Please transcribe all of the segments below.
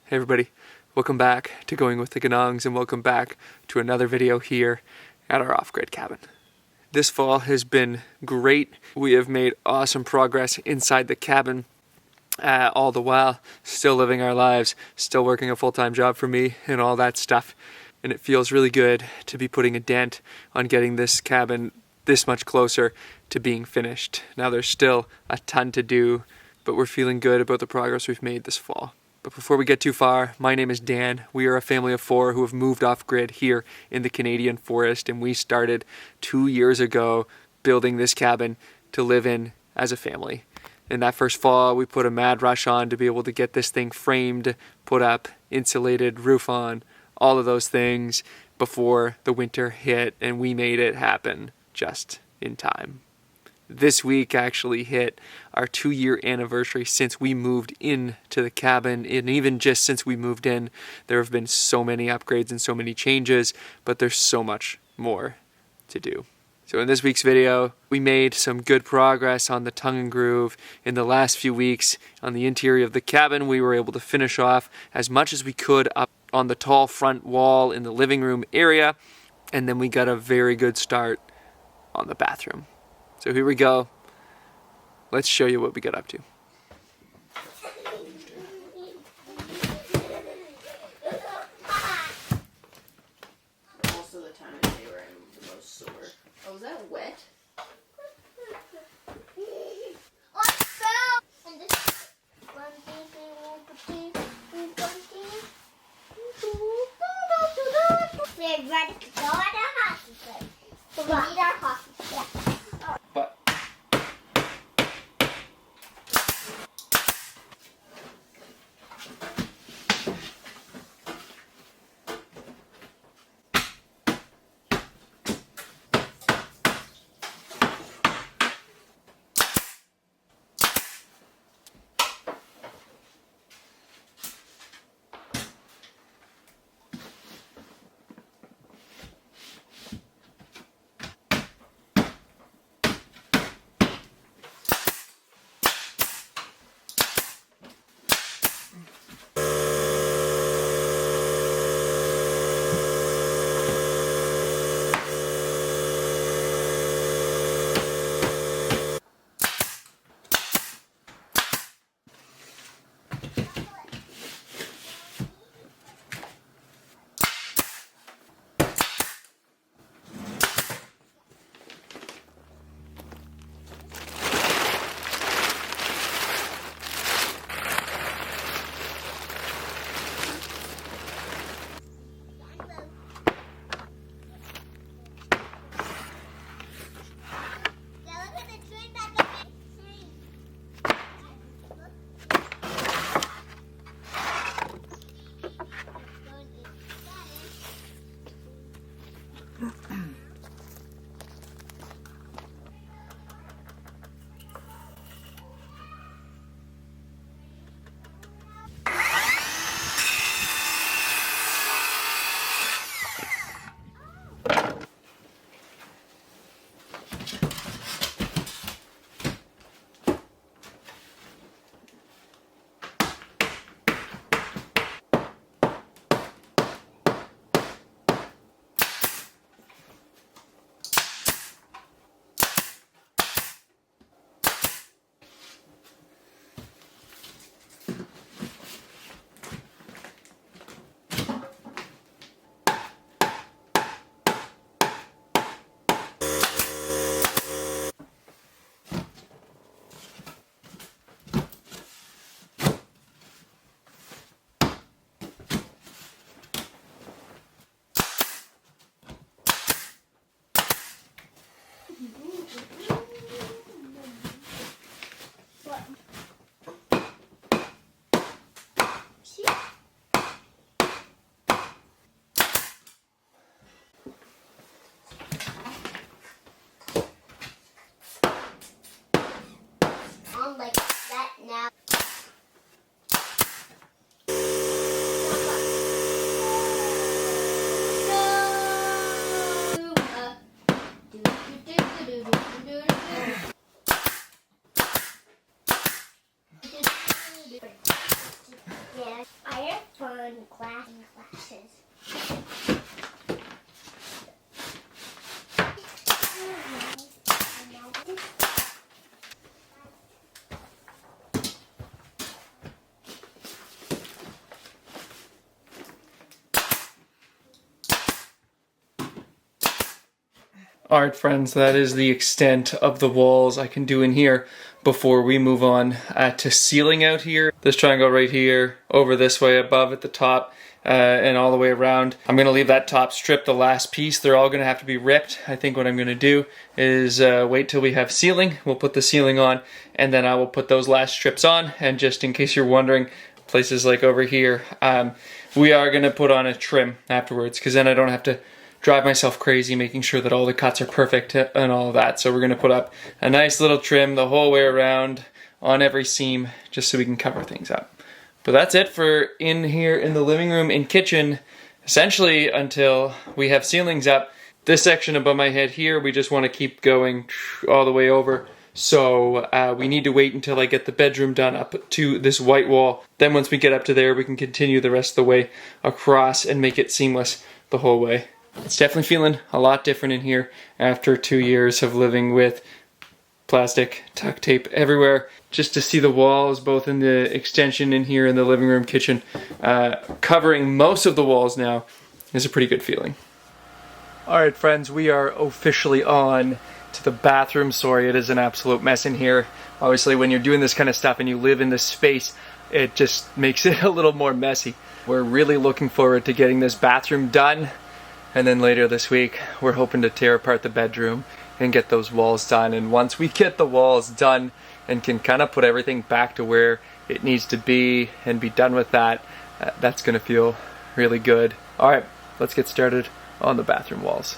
Hey everybody, welcome back to Going With The Ganongs and welcome back to another video here at our off-grid cabin. This fall has been great. We have made awesome progress inside the cabin, all the while still living our lives, still working a full-time job for me and all that stuff. And it feels really good to be putting a dent on getting this cabin this much closer to being finished. Now there's still a ton to do, but we're feeling good about the progress we've made this fall. But before we get too far, my name is Dan. We are a family of 4 who have moved off-grid here in the Canadian forest, and we started 2 years ago building this cabin to live in as a family. In that first fall, we put a mad rush on to be able to get this thing framed, put up, insulated, roof on, all of those things before the winter hit, and we made it happen just in time. This week actually hit our 2-year anniversary since we moved into the cabin, and even just since we moved in, there have been so many upgrades and so many changes, but there's so much more to do. So in this week's video, we made some good progress on the tongue and groove. In the last few weeks on the interior of the cabin, we were able to finish off as much as we could up on the tall front wall in the living room area, and then we got a very good start on the bathroom. So here we go. Let's show you what we got up to. Most of the time of day where I'm the most sore. Oh, is that wet? We're ready to go on a hockey play. We need our hockey play. But in glasses. Alright friends, that is the extent of the walls I can do in here before we move on to ceiling out here. This triangle right here, over this way, above at the top, and all the way around. I'm going to leave that top strip, the last piece. They're all going to have to be ripped. I think what I'm going to do is wait till we have ceiling. We'll put the ceiling on, and then I will put those last strips on. And just in case you're wondering, places like over here, we are going to put on a trim afterwards, because then I don't have to drive myself crazy making sure that all the cuts are perfect and all of that. So we're going to put up a nice little trim the whole way around on every seam just so we can cover things up. But that's it for in here in the living room and kitchen, essentially until we have ceilings up. This section above my head here, we just want to keep going all the way over. So we need to wait until I get the bedroom done up to this white wall. Then once we get up to there, we can continue the rest of the way across and make it seamless the whole way. It's definitely feeling a lot different in here after 2 years of living with plastic duct tape everywhere. Just to see the walls, both in the extension in here in the living room, kitchen, covering most of the walls now, is a pretty good feeling. Alright friends, we are officially on to the bathroom. Sorry, it is an absolute mess in here. Obviously when you're doing this kind of stuff and you live in this space, it just makes it a little more messy. We're really looking forward to getting this bathroom done. And then later this week, we're hoping to tear apart the bedroom and get those walls done. And once we get the walls done and can kind of put everything back to where it needs to be and be done with that, that's going to feel really good. All right, let's get started on the bathroom walls.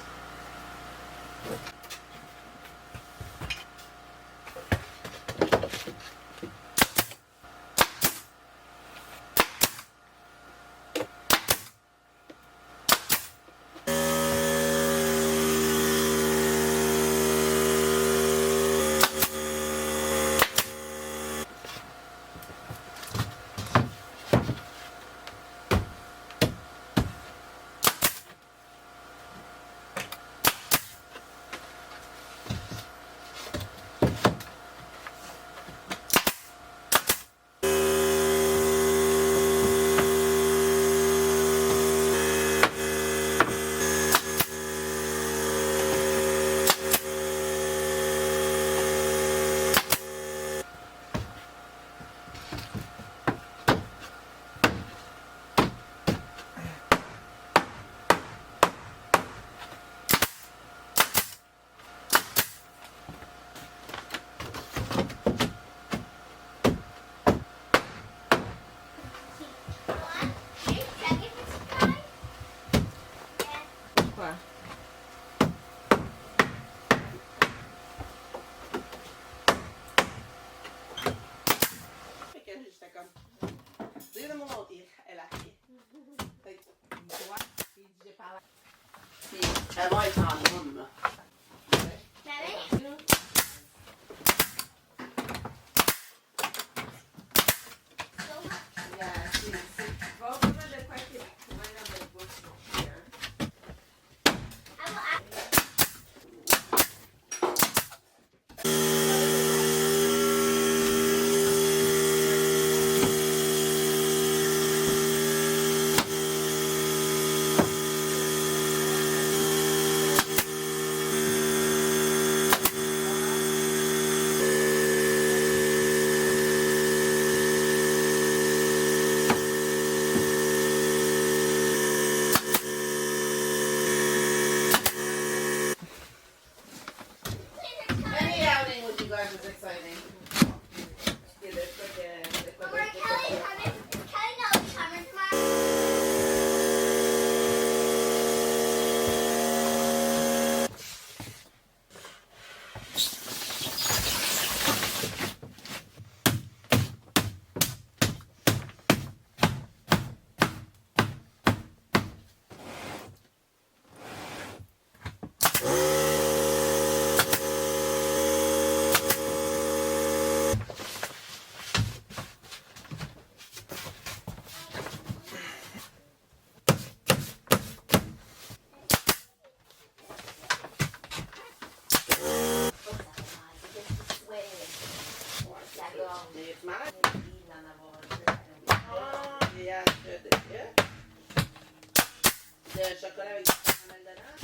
de chocolat avec du caramel dedans.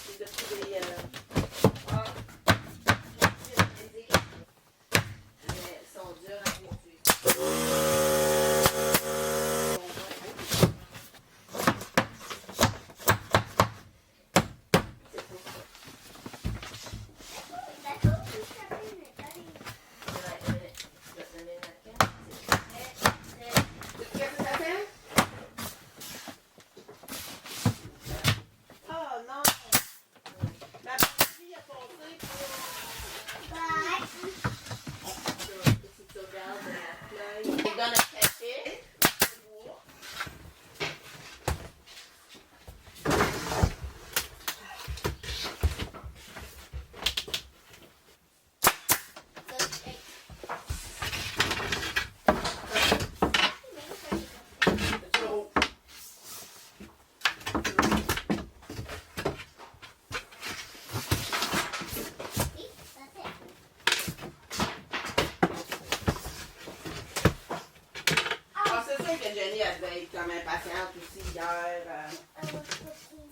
Puis de petits mais ils sont durs à cuire. Jenny, elle devait être comme impatiente aussi hier.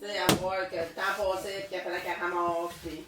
Tu sais, à voir que le temps passait et qu'il fallait qu'elle ramasse. Puis...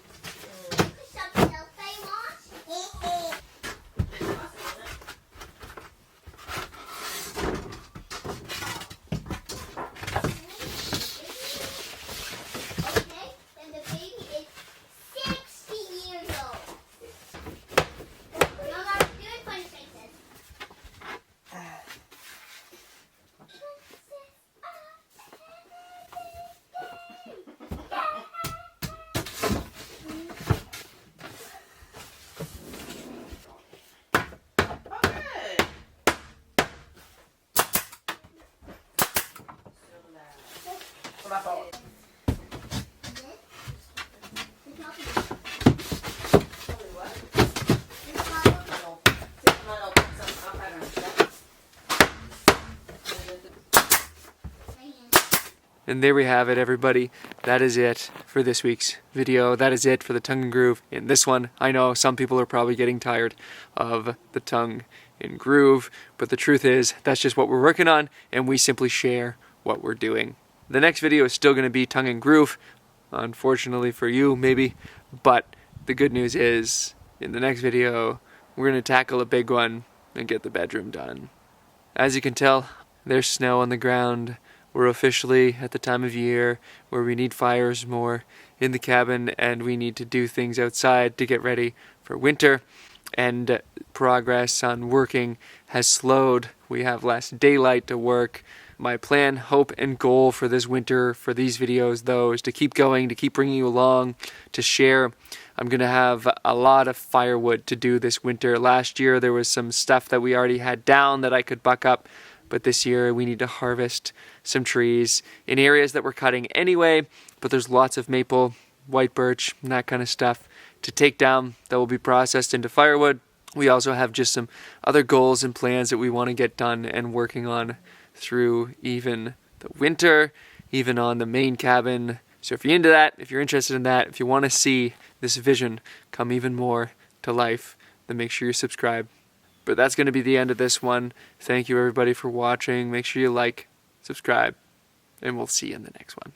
And there we have it, everybody. That is it for this week's video. That is it for the tongue and groove in this one. I know some people are probably getting tired of the tongue and groove, but the truth is that's just what we're working on, and we simply share what we're doing. The next video is still going to be tongue and groove, unfortunately for you maybe, but the good news is in the next video we're going to tackle a big one and get the bedroom done. As you can tell, there's snow on the ground. We're officially at the time of year where we need fires more in the cabin, and we need to do things outside to get ready for winter, and progress on working has slowed. We have less daylight to work. My plan, hope, and goal for this winter for these videos, though, is to keep going, to keep bringing you along, to share. I'm going to have a lot of firewood to do this winter. Last year there was some stuff that we already had down that I could buck up, but this year we need to harvest some trees in areas that we're cutting anyway, but there's lots of maple, white birch, and that kind of stuff to take down that will be processed into firewood. We also have just some other goals and plans that we want to get done and working on through even the winter, even on the main cabin. So if you're into that, if you're interested in that, if you want to see this vision come even more to life, then make sure you subscribe. But that's going to be the end of this one. Thank you everybody for watching. Make sure you like, subscribe, and we'll see you in the next one.